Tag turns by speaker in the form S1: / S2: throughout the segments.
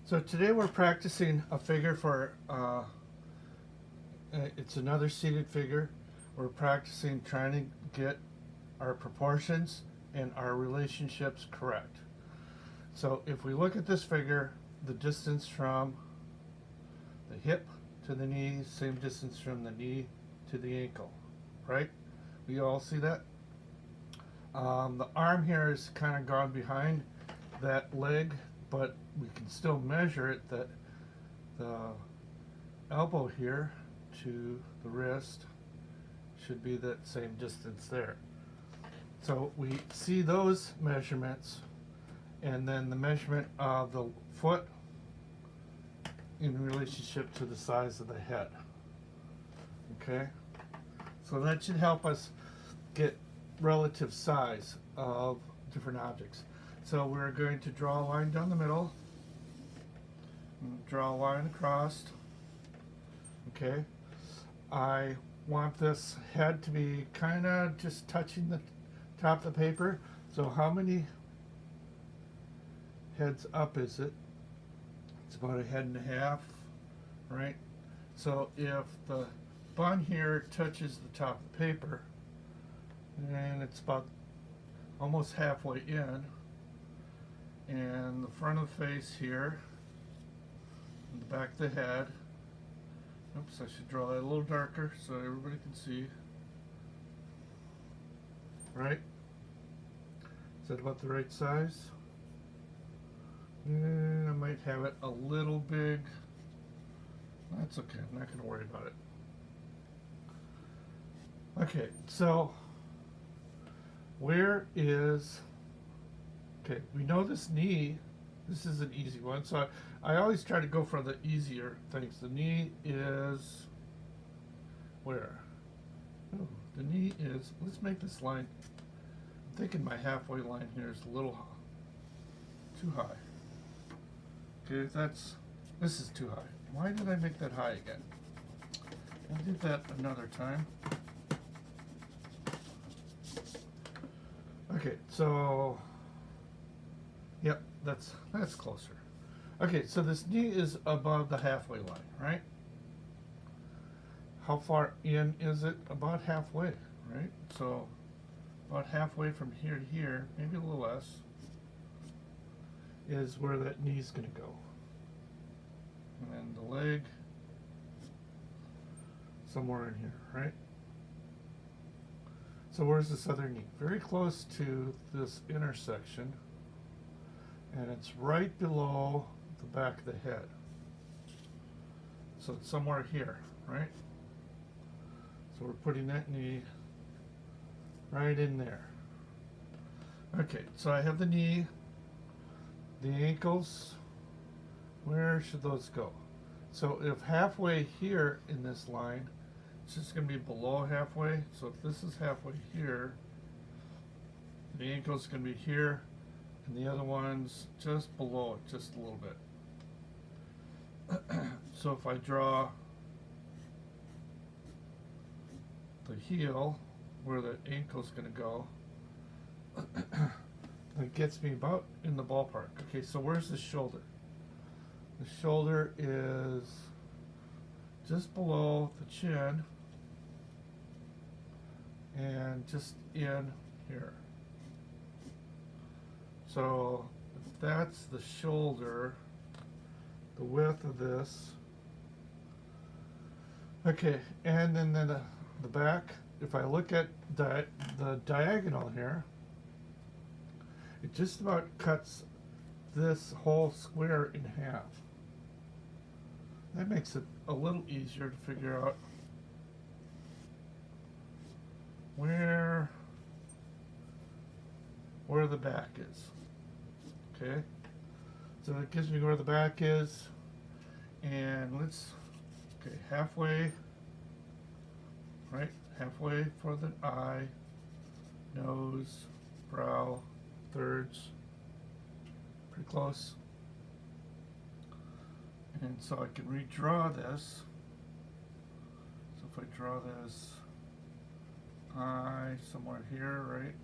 S1: So today we're practicing a figure for, it's another seated figure. We're practicing trying to get our proportions and our relationships correct. So if we look at this figure, the distance from the hip to the knee, same distance from the knee to the ankle, right? We all see that? The arm here is kind of gone behind that leg, but we can still measure it that the elbow here to the wrist should be that same distance there. So we see those measurements, and then the measurement of the foot in relationship to the size of the head. Okay? So that should help us get relative size of different objects. So we're going to draw a line down the middle, draw a line across. Okay, I want this head to be kind of just touching the top of the paper. So how many heads up is it? It's about a head and a half, right? So if the bun here touches the top of the paper, and it's about almost halfway in, and the front of the face here, and the back of the head. Oops, I should draw that a little darker so everybody can see. Right? Is that about the right size? I might have it a little big. That's okay, I'm not going to worry about it. Okay, so where is, okay, we know this knee, this is an easy one, so I always try to go for the easier things. The knee is where? Oh, the knee is, let's make this line, I'm thinking my halfway line here is a little too high. Okay, this is too high. Why did I make that high again? I'll do that another time. Okay, so, yep, that's closer. Okay, so this knee is above the halfway line, right? How far in is it? About halfway, right? So, about halfway from here to here, maybe a little less, is where that knee's going to go. And then the leg, somewhere in here, right? So where's this other knee? Very close to this intersection, and it's right below the back of the head. So it's somewhere here, right? So we're putting that knee right in there. Okay, so I have the knee, the ankles. Where should those go? So if halfway here in this line, it's just going to be below halfway. So if this is halfway here, the ankle's going to be here, and the other one's just below it, just a little bit. So if I draw the heel, where the ankle's going to go, that gets me about in the ballpark. Okay, so where's the shoulder? The shoulder is just below the chin and just in here. So if that's the shoulder, the width of this. Okay, and then the back, if I look at the diagonal here, it just about cuts this whole square in half. That makes it a little easier to figure out where the back is. Okay, so that gives me where the back is, and halfway, right? Halfway for the eye, nose, brow, thirds, pretty close. And so I can redraw this. So if I draw this eye somewhere here, right?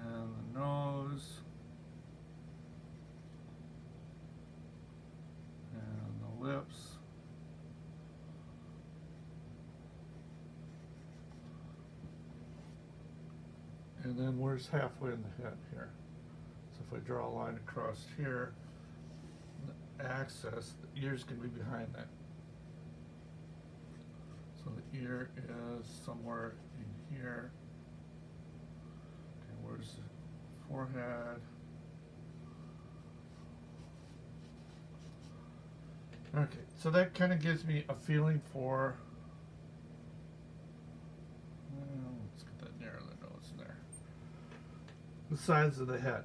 S1: And the nose, And then where's halfway in the head here? So if I draw a line across here, the axis, the ear's going to be behind that. So the ear is somewhere in here. Okay, where's the forehead? Okay, so that kind of gives me a feeling for, let's get that narrow, the nose in there. The sides of the head.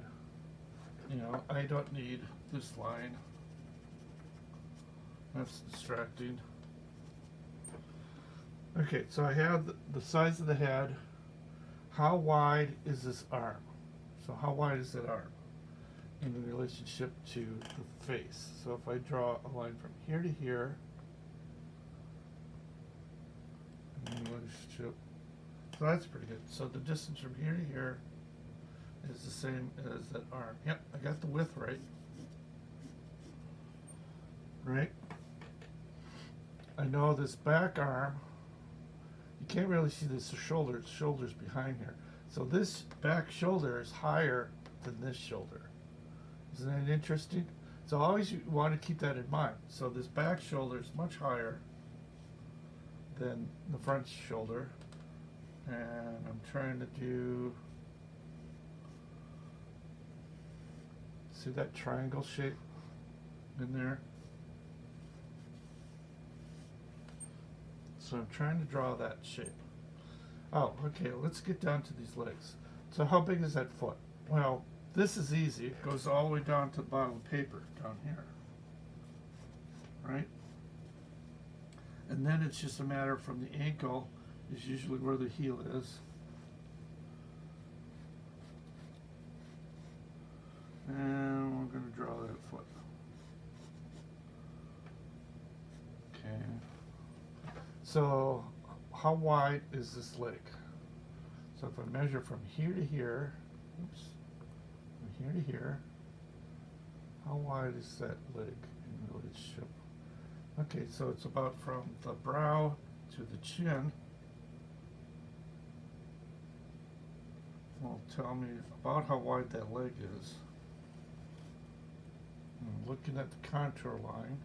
S1: You know, I don't need this line. That's distracting. Okay, so I have the size of the head. How wide is this arm? So how wide is that arm in relationship to the face? So if I draw a line from here to here, in relationship, so that's pretty good. So the distance from here to here is the same as that arm. Yep, I got the width right. Right? I know this back arm, you can't really see this shoulder's behind here. So this back shoulder is higher than this shoulder. Isn't that interesting? So always you want to keep that in mind. So this back shoulder is much higher than the front shoulder. And I'm trying to do, see that triangle shape in there? So I'm trying to draw that shape. Oh, okay, let's get down to these legs. So how big is that foot? Well, this is easy. It goes all the way down to the bottom of the paper, down here. Right? And then it's just a matter from the ankle is usually where the heel is. And we're going to draw that foot. Okay. So how wide is this leg? So if I measure from here to here, oops, from here to here, how wide is that leg in relationship? Okay, so it's about from the brow to the chin. Will tell me about how wide that leg is. I'm looking at the contour line.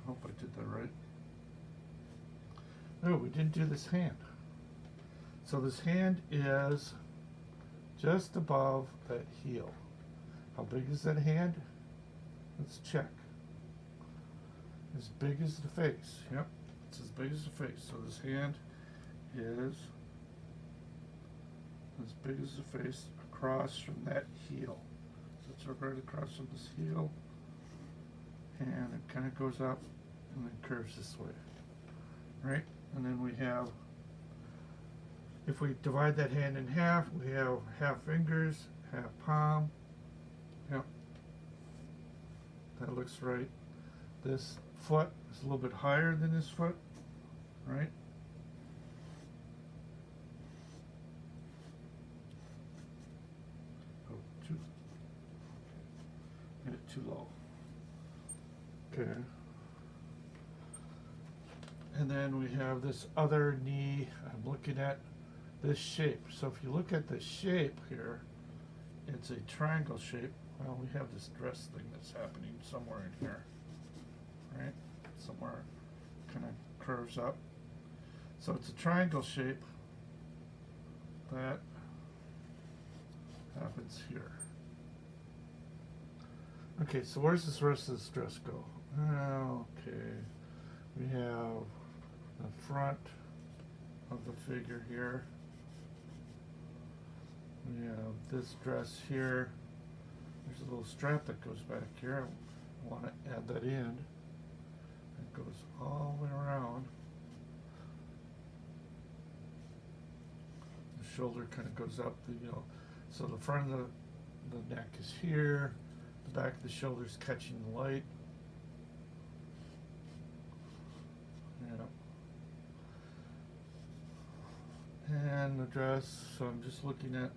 S1: I hope I did that right. No, we didn't do this hand. So this hand is just above that heel. How big is that hand? Let's check. As big as the face. Yep, it's as big as the face. So this hand is as big as the face across from that heel. So it's right across from this heel. And it kind of goes up and then curves this way. Right? And then we have, if we divide that hand in half, we have half fingers, half palm. Yep. That looks right. This foot is a little bit higher than this foot, right? Oh, made it too low. Okay. And then we have this other knee. I'm looking at this shape. So if you look at the shape here, it's a triangle shape. Well, we have this dress thing that's happening somewhere in here, right? Somewhere kind of curves up. So it's a triangle shape that happens here. Okay, so where's this rest of this dress go? Okay, we have the front of the figure here. We have this dress here. There's a little strap that goes back here. I want to add that in. It goes all the way around. The shoulder kind of goes up, so the front of the neck is here. The back of the shoulder is catching the light. And the dress, so I'm just looking at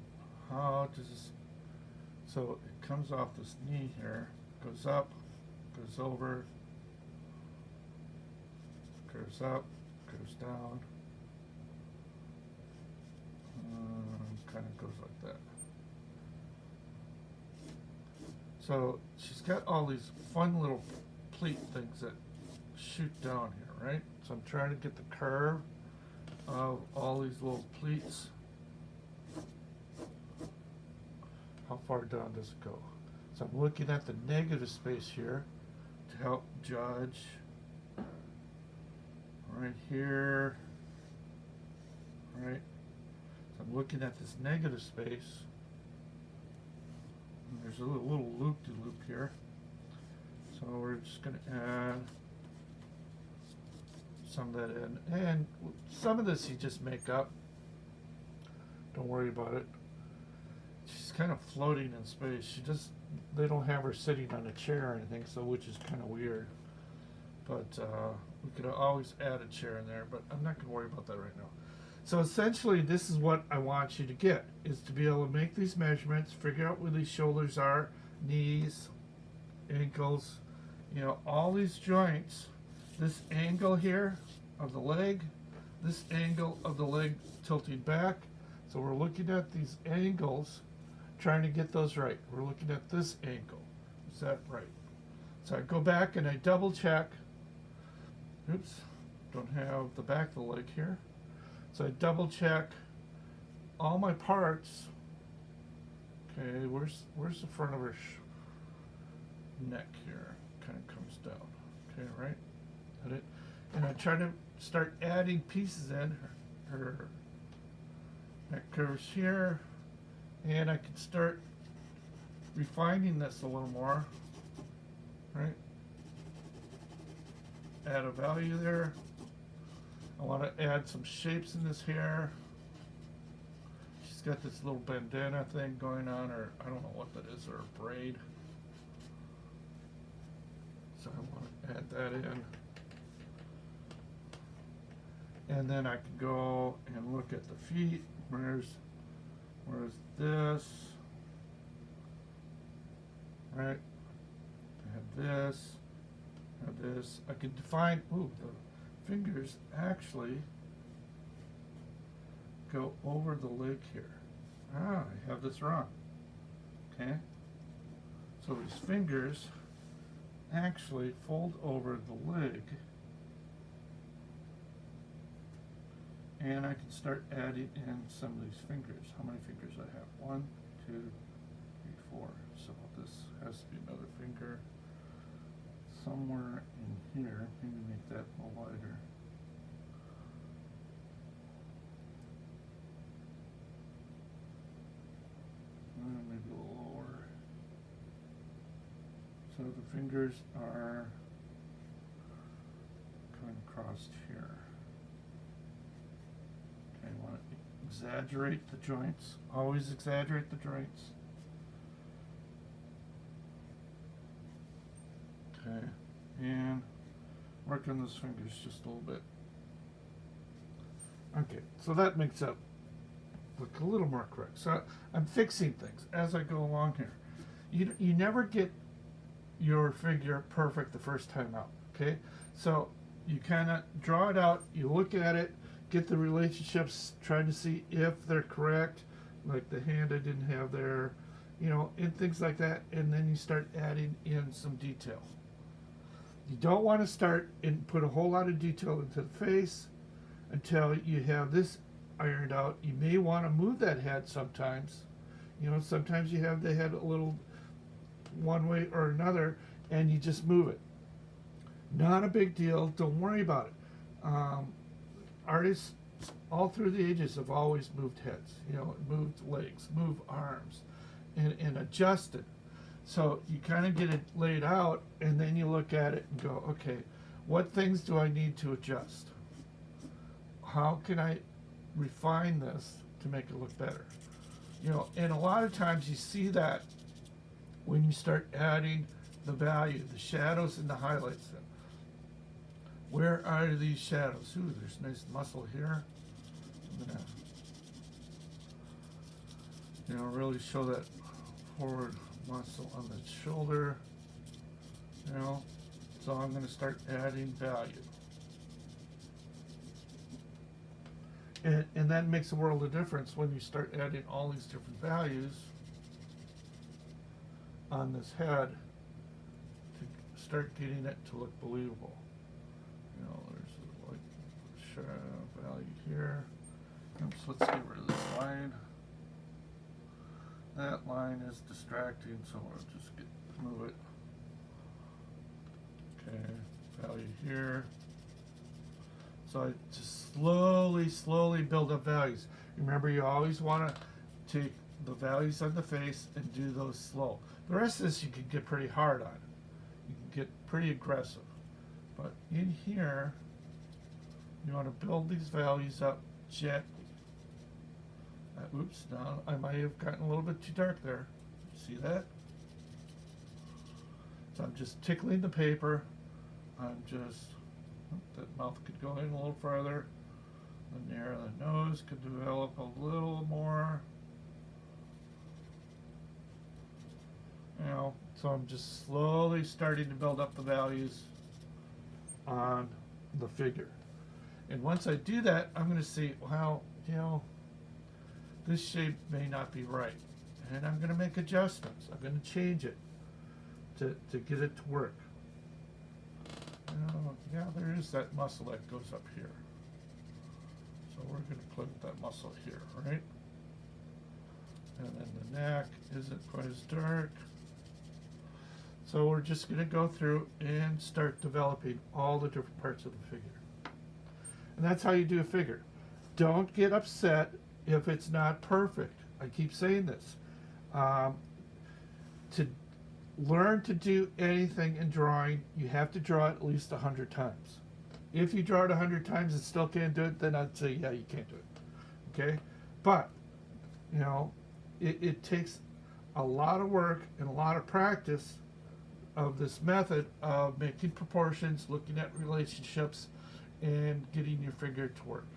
S1: how does this, so it comes off this knee here, goes up, goes over, curves up, curves down. that. So she's got all these fun little pleat things that shoot down here, right? So I'm trying to get the curve of all these little pleats. How far down does it go? So I'm looking at the negative space here to help judge. Right here, right? So I'm looking at this negative space. And there's a little loop-de-loop here. So we're just going to add some of that in. And some of this you just make up. Don't worry about it. She's kind of floating in space. They don't have her sitting on a chair or anything, so which is kind of weird. But we could always add a chair in there, but I'm not going to worry about that right now. So essentially, this is what I want you to get, is to be able to make these measurements, figure out where these shoulders are, knees, ankles, all these joints, this angle here of the leg, this angle of the leg tilting back. So we're looking at these angles, trying to get those right. We're looking at this angle. Is that right? So I go back and I double check. Oops, don't have the back of the leg here. So I double check all my parts. Okay, where's the front of her neck here? Kind of comes down. Okay, right? Got it? And I try to start adding pieces in. Her neck curves here. And I can start refining this a little more. Right? Add a value there. I want to add some shapes in this hair. She's got this little bandana thing going on, or I don't know what that is, or a braid. So I want to add that in. And then I can go and look at the feet. Where's this? Right? I have this. This. I can define, the fingers actually go over the leg here. I have this wrong. Okay? So these fingers actually fold over the leg, and I can start adding in some of these fingers. How many fingers I have? 1, 2, 3, 4. So this has to be another finger. Somewhere in here, maybe make that a little wider. Maybe a little lower. So the fingers are coming across here. Okay, I want to exaggerate the joints. Always exaggerate the joints. Okay, and work on those fingers just a little bit. Okay, so that makes it look a little more correct. So I'm fixing things as I go along here. You never get your figure perfect the first time out, okay? So you kind of draw it out, you look at it, get the relationships, trying to see if they're correct, like the hand I didn't have there, and things like that, and then you start adding in some detail. You don't want to start and put a whole lot of detail into the face until you have this ironed out. You may want to move that head sometimes. Sometimes you have the head a little one way or another, and you just move it. Not a big deal. Don't worry about it. Artists all through the ages have always moved heads, moved legs, moved arms, and adjusted. So you kind of get it laid out, and then you look at it and go, okay, what things do I need to adjust? How can I refine this to make it look better? And a lot of times you see that when you start adding the value, the shadows and the highlights. Where are these shadows? Ooh, there's nice muscle here. I'm gonna, really show that forward muscle on the shoulder. So I'm gonna start adding value. And that makes a world of difference when you start adding all these different values on this head to start getting it to look believable. You know, there's like value here. Oops, let's get rid of this line. That line is distracting, so we'll just move it. Okay, value here. So I just slowly build up values. Remember, you always want to take the values on the face and do those slow. The rest of this you can get pretty hard on. You can get pretty aggressive. But in here, you want to build these values up gently. Oops, now I might have gotten a little bit too dark there. See that? So I'm just tickling the paper. I'm just, that mouth could go in a little further. The narrow the nose could develop a little more. You know, so I'm just slowly starting to build up the values on the figure. And once I do that, I'm going to see, well, you know, this shape may not be right. And I'm going to make adjustments. I'm going to change it to get it to work. Yeah, there is that muscle that goes up here. So we're going to play with that muscle here, right? And then the neck isn't quite as dark. So we're just going to go through and start developing all the different parts of the figure. And that's how you do a figure. Don't get upset if it's not perfect. I keep saying this. To learn to do anything in drawing, you have to draw it at least 100 times. If you draw it 100 times and still can't do it, then I'd say, yeah, you can't do it. Okay? But, you know, it takes a lot of work and a lot of practice of this method of making proportions, looking at relationships, and getting your figure to work.